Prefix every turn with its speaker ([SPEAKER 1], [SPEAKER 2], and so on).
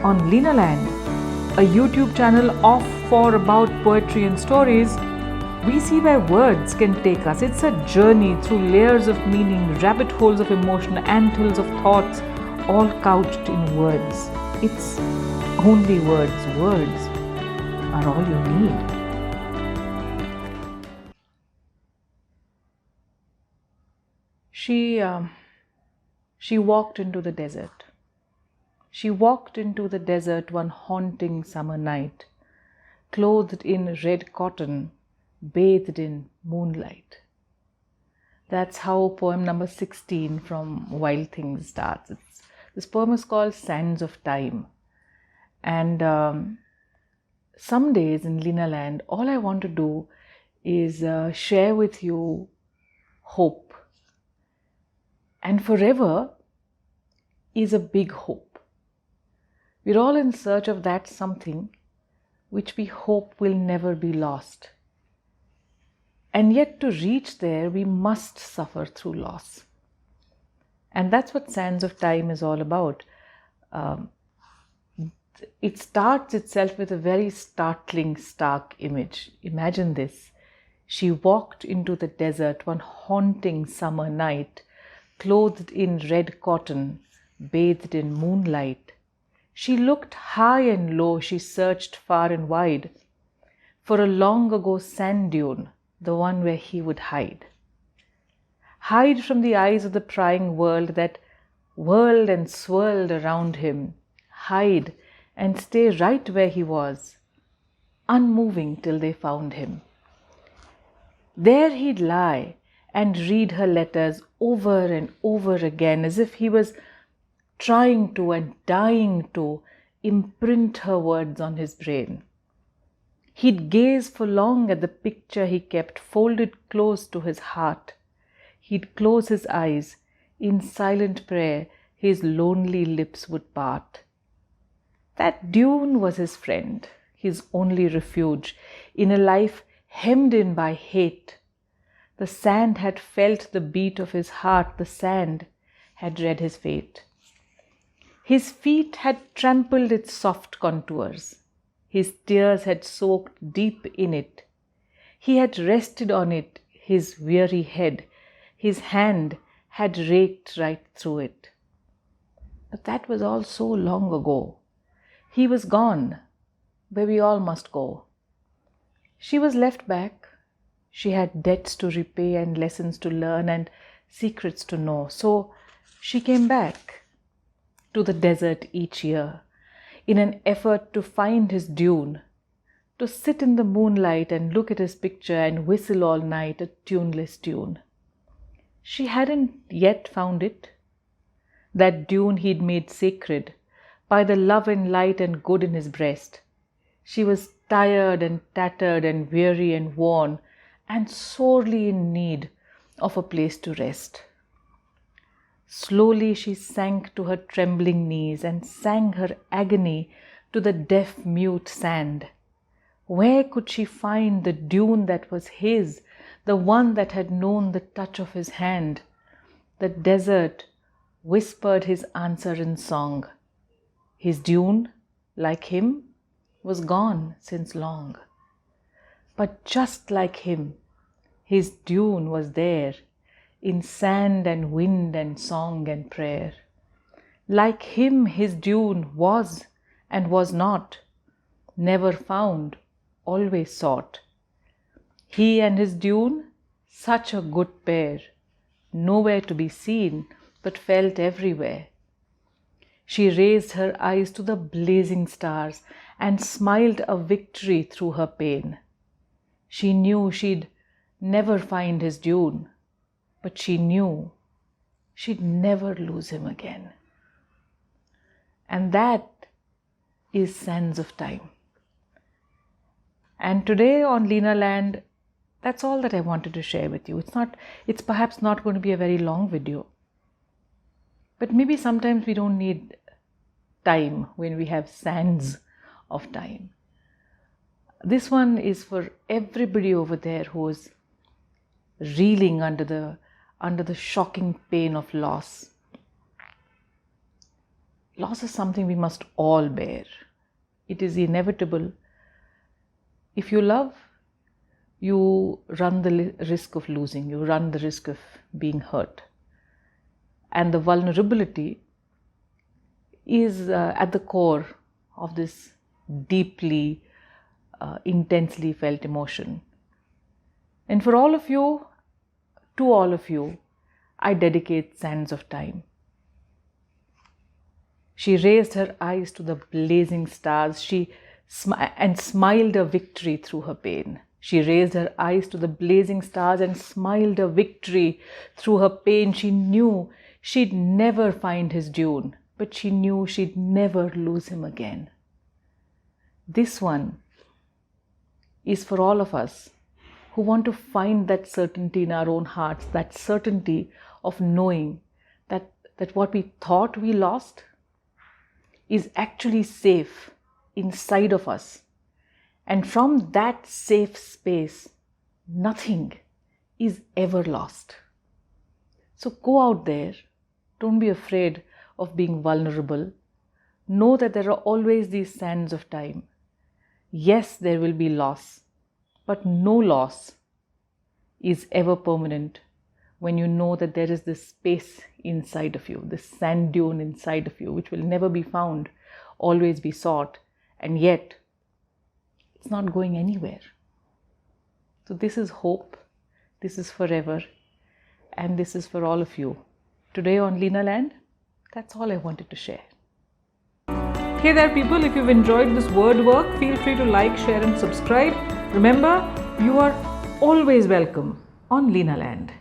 [SPEAKER 1] On Lena Land, a YouTube channel of for about poetry and stories, we see where words can take us. It's a journey through layers of meaning, rabbit holes of emotion, anthills of thoughts, all couched in words. It's only words. Words are all you need. She walked into the desert. She walked into the desert one haunting summer night, clothed in red cotton, bathed in moonlight. That's how poem number 16 from Wild Things starts. This poem is called Sands of Time. And some days in Lena Land, all I want to do is share with you hope. And forever is a big hope. We're all in search of that something which we hope will never be lost. And yet to reach there, we must suffer through loss. And that's what Sands of Time is all about. It starts itself with a very startling, stark image. Imagine this. She walked into the desert one haunting summer night, clothed in red cotton, bathed in moonlight. She looked high and low, she searched far and wide for a long ago sand dune, the one where he would hide. Hide from the eyes of the prying world that whirled and swirled around him. Hide and stay right where he was, unmoving till they found him. There he'd lie and read her letters over and over again, as if he was trying to and dying to imprint her words on his brain. He'd gaze for long at the picture he kept folded close to his heart. He'd close his eyes. In silent prayer, his lonely lips would part. That dune was his friend, his only refuge in a life hemmed in by hate. The sand had felt the beat of his heart. The sand had read his fate. His feet had trampled its soft contours. His tears had soaked deep in it. He had rested on it, his weary head. His hand had raked right through it. But that was all so long ago. He was gone, where we all must go. She was left back. She had debts to repay and lessons to learn and secrets to know. So she came back to the desert each year in an effort to find his dune, to sit in the moonlight and look at his picture and whistle all night a tuneless tune. She hadn't yet found it, that dune he'd made sacred by the love and light and good in his breast. She was tired and tattered and weary and worn and sorely in need of a place to rest. Slowly she sank to her trembling knees and sang her agony to the deaf-mute sand. Where could she find the dune that was his, the one that had known the touch of his hand? The desert whispered his answer in song. His dune, like him, was gone since long. But just like him, his dune was there, in sand and wind and song and prayer. Like him, his dune was and was not, never found, always sought. He and his dune, such a good pair, nowhere to be seen, but felt everywhere. She raised her eyes to the blazing stars and smiled a victory through her pain. She knew she'd never find his dune, but she knew she'd never lose him again. And that is Sands of Time. And today on Lena Land, that's all that I wanted to share with you. It's perhaps not going to be a very long video. But maybe sometimes we don't need time when we have sands of time. This one is for everybody over there who is reeling under the shocking pain of loss. loss is something we must all bear. It is inevitable. If you love, you run the risk of losing, you run the risk of being hurt. And the vulnerability is at the core of this deeply, intensely felt emotion. And for all of you, to all of you, I dedicate Sands of Time. She raised her eyes to the blazing stars and smiled a victory through her pain. She raised her eyes to the blazing stars and smiled a victory through her pain. She knew she'd never find his dune, but she knew she'd never lose him again. This one is for all of us who want to find that certainty in our own hearts, that certainty of knowing that what we thought we lost is actually safe inside of us. And from that safe space, nothing is ever lost. So go out there. Don't be afraid of being vulnerable. Know that there are always these sands of time. Yes, there will be loss, but no loss is ever permanent when you know that there is this space inside of you, this sand dune inside of you, which will never be found, always be sought, and yet it's not going anywhere. So this is hope, this is forever, and this is for all of you. Today on Lina Land, that's all I wanted to share. Hey there people, if you've enjoyed this word work, feel free to like, share and subscribe. Remember, you are always welcome on Lina Land.